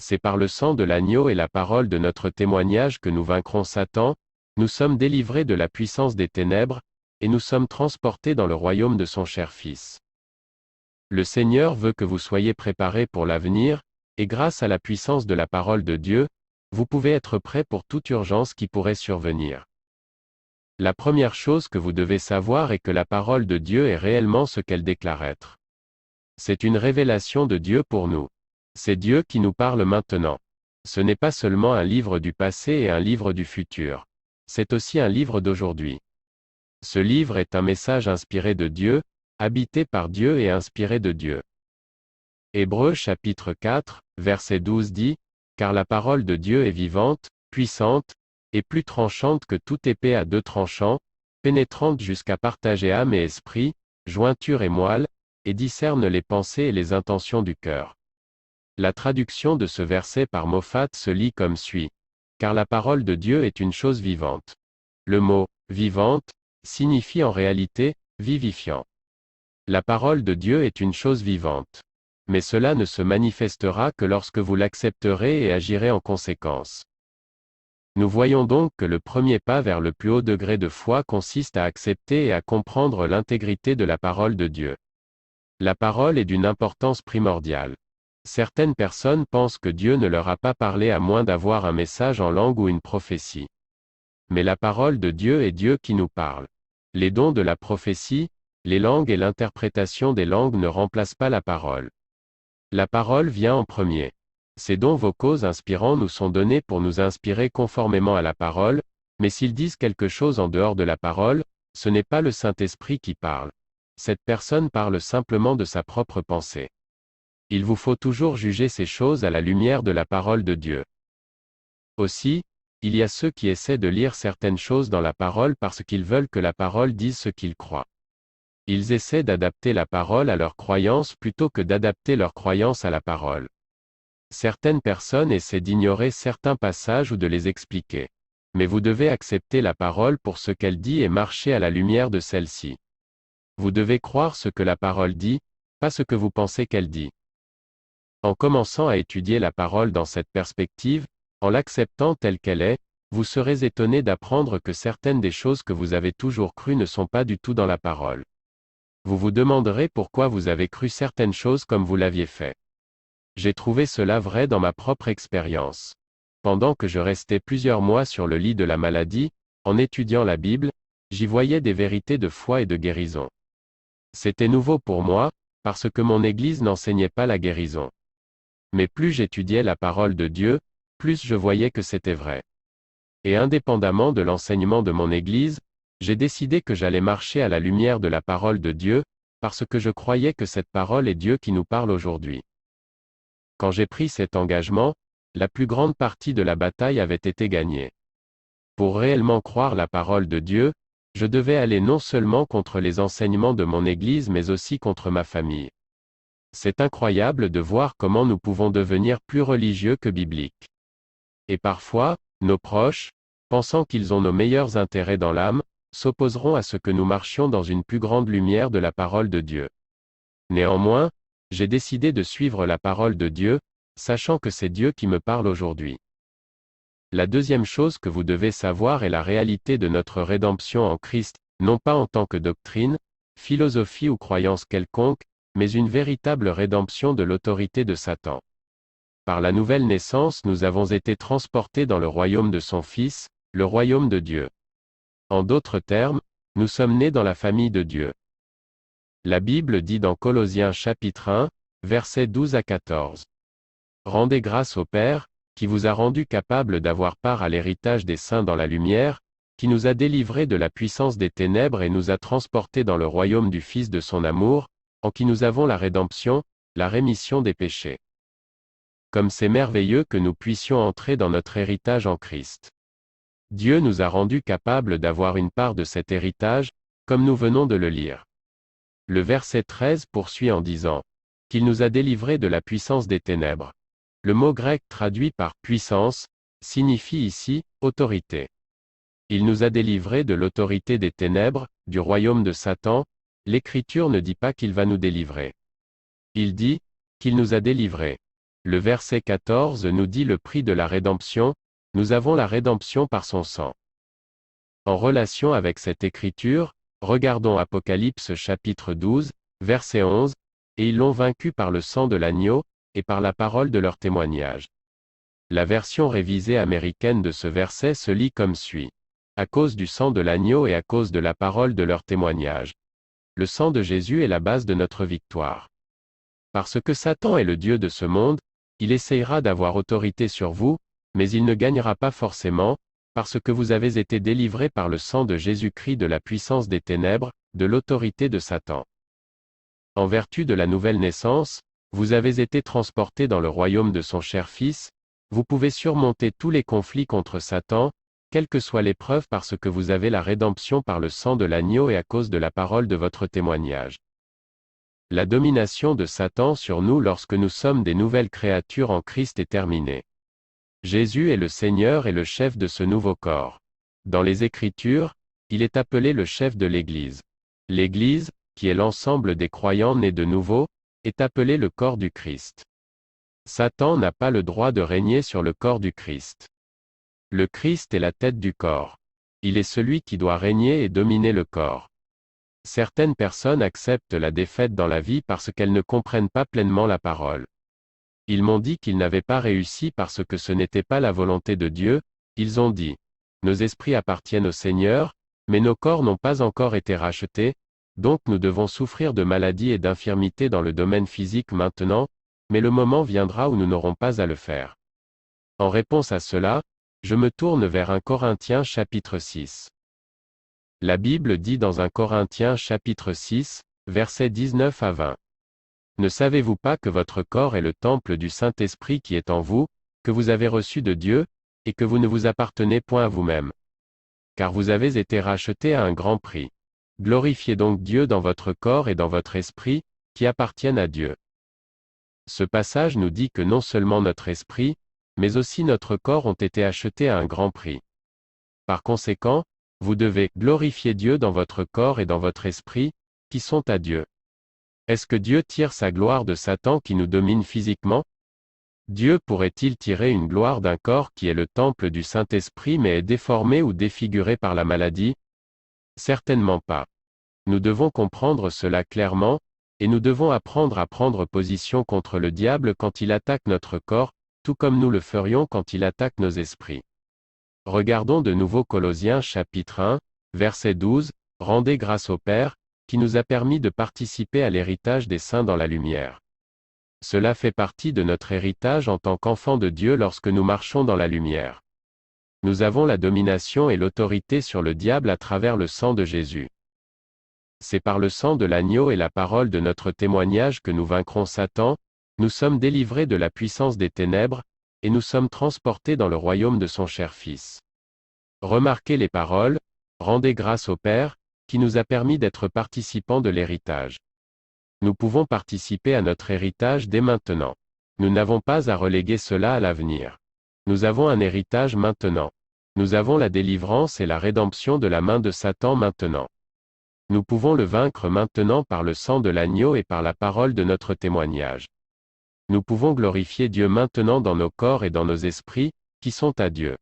C'est par le sang de l'agneau et la parole de notre témoignage que nous vaincrons Satan, nous sommes délivrés de la puissance des ténèbres, et nous sommes transportés dans le royaume de son cher Fils. Le Seigneur veut que vous soyez préparés pour l'avenir, et grâce à la puissance de la parole de Dieu, vous pouvez être prêts pour toute urgence qui pourrait survenir. La première chose que vous devez savoir est que la parole de Dieu est réellement ce qu'elle déclare être. C'est une révélation de Dieu pour nous. C'est Dieu qui nous parle maintenant. Ce n'est pas seulement un livre du passé et un livre du futur. C'est aussi un livre d'aujourd'hui. Ce livre est un message inspiré de Dieu, habité par Dieu et inspiré de Dieu. Hébreux chapitre 4, verset 12 dit, « Car la parole de Dieu est vivante, puissante, et plus tranchante que toute épée à deux tranchants, pénétrante jusqu'à partager âme et esprit, jointure et moelle, et discerne les pensées et les intentions du cœur. » La traduction de ce verset par Moffat se lit comme suit. « Car la parole de Dieu est une chose vivante. » Le mot « vivante » signifie en réalité « vivifiant ». La parole de Dieu est une chose vivante. Mais cela ne se manifestera que lorsque vous l'accepterez et agirez en conséquence. Nous voyons donc que le premier pas vers le plus haut degré de foi consiste à accepter et à comprendre l'intégrité de la parole de Dieu. La parole est d'une importance primordiale. Certaines personnes pensent que Dieu ne leur a pas parlé à moins d'avoir un message en langue ou une prophétie. Mais la parole de Dieu est Dieu qui nous parle. Les dons de la prophétie, les langues et l'interprétation des langues ne remplacent pas la parole. La parole vient en premier. Ces dons vocaux inspirants nous sont donnés pour nous inspirer conformément à la parole, mais s'ils disent quelque chose en dehors de la parole, ce n'est pas le Saint-Esprit qui parle. Cette personne parle simplement de sa propre pensée. Il vous faut toujours juger ces choses à la lumière de la parole de Dieu. Aussi, il y a ceux qui essaient de lire certaines choses dans la parole parce qu'ils veulent que la parole dise ce qu'ils croient. Ils essaient d'adapter la parole à leurs croyances plutôt que d'adapter leurs croyances à la parole. Certaines personnes essaient d'ignorer certains passages ou de les expliquer. Mais vous devez accepter la parole pour ce qu'elle dit et marcher à la lumière de celle-ci. Vous devez croire ce que la parole dit, pas ce que vous pensez qu'elle dit. En commençant à étudier la parole dans cette perspective, en l'acceptant telle qu'elle est, vous serez étonné d'apprendre que certaines des choses que vous avez toujours crues ne sont pas du tout dans la parole. Vous vous demanderez pourquoi vous avez cru certaines choses comme vous l'aviez fait. J'ai trouvé cela vrai dans ma propre expérience. Pendant que je restais plusieurs mois sur le lit de la maladie, en étudiant la Bible, j'y voyais des vérités de foi et de guérison. C'était nouveau pour moi, parce que mon Église n'enseignait pas la guérison. Mais plus j'étudiais la parole de Dieu, plus je voyais que c'était vrai. Et indépendamment de l'enseignement de mon Église, j'ai décidé que j'allais marcher à la lumière de la parole de Dieu, parce que je croyais que cette parole est Dieu qui nous parle aujourd'hui. Quand j'ai pris cet engagement, la plus grande partie de la bataille avait été gagnée. Pour réellement croire la parole de Dieu, je devais aller non seulement contre les enseignements de mon Église mais aussi contre ma famille. C'est incroyable de voir comment nous pouvons devenir plus religieux que bibliques. Et parfois, nos proches, pensant qu'ils ont nos meilleurs intérêts dans l'âme, s'opposeront à ce que nous marchions dans une plus grande lumière de la parole de Dieu. Néanmoins, j'ai décidé de suivre la parole de Dieu, sachant que c'est Dieu qui me parle aujourd'hui. La deuxième chose que vous devez savoir est la réalité de notre rédemption en Christ, non pas en tant que doctrine, philosophie ou croyance quelconque, mais une véritable rédemption de l'autorité de Satan. Par la nouvelle naissance nous avons été transportés dans le royaume de son Fils, le royaume de Dieu. En d'autres termes, nous sommes nés dans la famille de Dieu. La Bible dit dans Colossiens chapitre 1, versets 12 à 14. Rendez grâce au Père, qui vous a rendu capable d'avoir part à l'héritage des saints dans la lumière, qui nous a délivrés de la puissance des ténèbres et nous a transportés dans le royaume du Fils de son amour, en qui nous avons la rédemption, la rémission des péchés. Comme c'est merveilleux que nous puissions entrer dans notre héritage en Christ. Dieu nous a rendus capables d'avoir une part de cet héritage, comme nous venons de le lire. Le verset 13 poursuit en disant qu'il nous a délivrés de la puissance des ténèbres. Le mot grec traduit par puissance signifie ici autorité. Il nous a délivrés de l'autorité des ténèbres, du royaume de Satan. L'Écriture ne dit pas qu'il va nous délivrer. Il dit qu'il nous a délivrés. Le verset 14 nous dit le prix de la rédemption, nous avons la rédemption par son sang. En relation avec cette écriture, regardons Apocalypse chapitre 12, verset 11, et ils l'ont vaincu par le sang de l'agneau, et par la parole de leur témoignage. La version révisée américaine de ce verset se lit comme suit. À cause du sang de l'agneau et à cause de la parole de leur témoignage. Le sang de Jésus est la base de notre victoire. Parce que Satan est le Dieu de ce monde, il essayera d'avoir autorité sur vous, mais il ne gagnera pas forcément, parce que vous avez été délivrés par le sang de Jésus-Christ de la puissance des ténèbres, de l'autorité de Satan. En vertu de la nouvelle naissance, vous avez été transportés dans le royaume de son cher Fils, vous pouvez surmonter tous les conflits contre Satan, quelle que soit l'épreuve parce que vous avez la rédemption par le sang de l'agneau et à cause de la parole de votre témoignage. La domination de Satan sur nous lorsque nous sommes des nouvelles créatures en Christ est terminée. Jésus est le Seigneur et le chef de ce nouveau corps. Dans les Écritures, il est appelé le chef de l'Église. L'Église, qui est l'ensemble des croyants nés de nouveau, est appelée le corps du Christ. Satan n'a pas le droit de régner sur le corps du Christ. Le Christ est la tête du corps. Il est celui qui doit régner et dominer le corps. Certaines personnes acceptent la défaite dans la vie parce qu'elles ne comprennent pas pleinement la parole. Ils m'ont dit qu'ils n'avaient pas réussi parce que ce n'était pas la volonté de Dieu, ils ont dit. Nos esprits appartiennent au Seigneur, mais nos corps n'ont pas encore été rachetés, donc nous devons souffrir de maladies et d'infirmités dans le domaine physique maintenant, mais le moment viendra où nous n'aurons pas à le faire. En réponse à cela, je me tourne vers 1 Corinthiens chapitre 6. La Bible dit dans 1 Corinthiens chapitre 6, versets 19 à 20. Ne savez-vous pas que votre corps est le temple du Saint-Esprit qui est en vous, que vous avez reçu de Dieu, et que vous ne vous appartenez point à vous-même? Car vous avez été rachetés à un grand prix. Glorifiez donc Dieu dans votre corps et dans votre esprit, qui appartiennent à Dieu. Ce passage nous dit que non seulement notre esprit, mais aussi notre corps ont été achetés à un grand prix. Par conséquent, vous devez glorifier Dieu dans votre corps et dans votre esprit, qui sont à Dieu. Est-ce que Dieu tire sa gloire de Satan qui nous domine physiquement? Dieu pourrait-il tirer une gloire d'un corps qui est le temple du Saint-Esprit mais est déformé ou défiguré par la maladie? Certainement pas. Nous devons comprendre cela clairement, et nous devons apprendre à prendre position contre le diable quand il attaque notre corps, tout comme nous le ferions quand il attaque nos esprits. Regardons de nouveau Colossiens chapitre 1, verset 12, « Rendez grâce au Père, qui nous a permis de participer à l'héritage des saints dans la lumière. » Cela fait partie de notre héritage en tant qu'enfants de Dieu lorsque nous marchons dans la lumière. Nous avons la domination et l'autorité sur le diable à travers le sang de Jésus. C'est par le sang de l'agneau et la parole de notre témoignage que nous vaincrons Satan, nous sommes délivrés de la puissance des ténèbres, et nous sommes transportés dans le royaume de son cher Fils. Remarquez les paroles, « Rendez grâce au Père », qui nous a permis d'être participants de l'héritage. Nous pouvons participer à notre héritage dès maintenant. Nous n'avons pas à reléguer cela à l'avenir. Nous avons un héritage maintenant. Nous avons la délivrance et la rédemption de la main de Satan maintenant. Nous pouvons le vaincre maintenant par le sang de l'agneau et par la parole de notre témoignage. Nous pouvons glorifier Dieu maintenant dans nos corps et dans nos esprits, qui sont à Dieu.